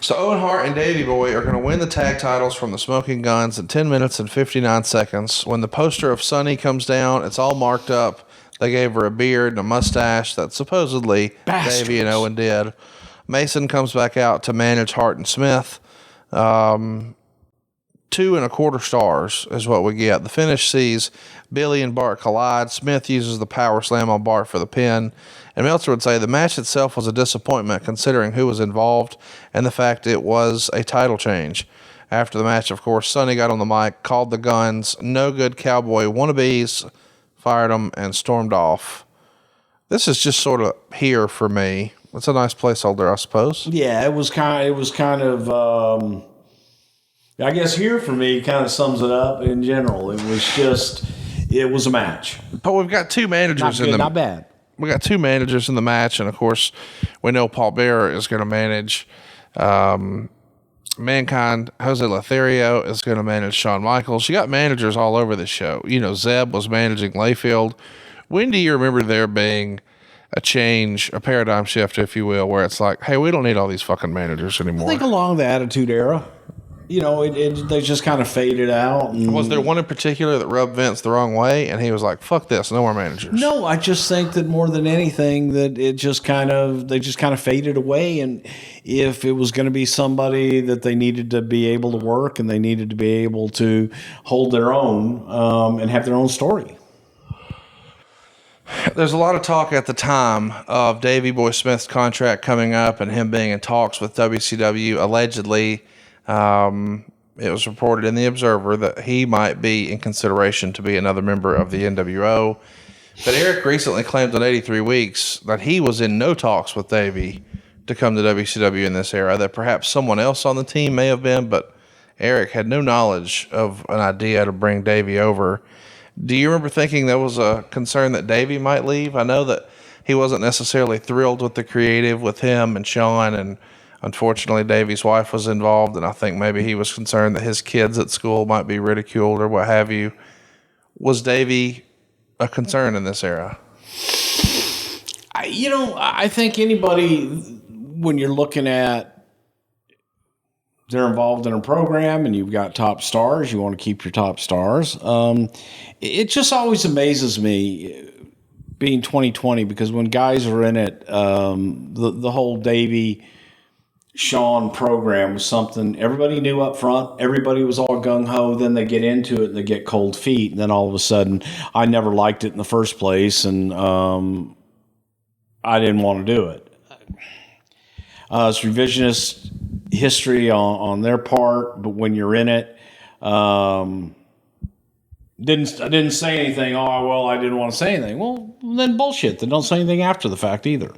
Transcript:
So Owen Hart and Davey Boy are going to win the tag titles from the Smoking Guns in 10 minutes and 59 seconds. When the poster of Sunny comes down, it's all marked up. They gave her a beard and a mustache that supposedly Davey and Owen did. Mason comes back out to manage Hart and Smith. 2.25 stars is what we get. The finish sees Billy and Bart collide. Smith uses the power slam on Bart for the pin. And Meltzer would say the match itself was a disappointment considering who was involved and the fact it was a title change. After the match, of course, Sonny got on the mic, called the Guns no good cowboy wannabes, fired them, and stormed off. This is just sort of here for me. It's a nice placeholder, I suppose. Yeah, it was kind of I guess here for me kind of sums it up in general. It was a match. But we've got two managers not bad. We got two managers in the match, and of course, we know Paul Bearer is going to manage Mankind. Jose Lothario is going to manage Shawn Michaels. You got managers all over the show. You know, Zeb was managing Layfield. When do you remember there being a change, a paradigm shift, if you will, where it's like, hey, we don't need all these fucking managers anymore? I think along the Attitude Era. You know, they just kind of faded out. And was there one in particular that rubbed Vince the wrong way, and he was like, "Fuck this, no more managers"? No, I just think that more than anything, that they just kind of faded away. And if it was going to be somebody that they needed to be able to work and they needed to be able to hold their own and have their own story. There's a lot of talk at the time of Davey Boy Smith's contract coming up and him being in talks with WCW. Allegedly, it was reported in the Observer that he might be in consideration to be another member of the NWO. But Eric recently claimed on 83 Weeks that he was in no talks with Davey to come to WCW in this era, that perhaps someone else on the team may have been, but Eric had no knowledge of an idea to bring Davey over. Do you remember thinking there was a concern that Davey might leave? I know that he wasn't necessarily thrilled with the creative with him and Sean, and unfortunately, Davey's wife was involved, and I think maybe he was concerned that his kids at school might be ridiculed or what have you. Was Davey a concern in this era? I think anybody, when you're looking at they're involved in a program and you've got top stars, you want to keep your top stars. It just always amazes me being 2020, because when guys are in it, the whole Davey Sean program was something everybody knew up front. Everybody was all gung-ho. Then they get into it and they get cold feet. And then all of a sudden, I never liked it in the first place, and I didn't want to do it. It's revisionist history on their part, but when you're in it, I didn't say anything. Oh, well, I didn't want to say anything. Well, then bullshit. Then don't say anything after the fact either.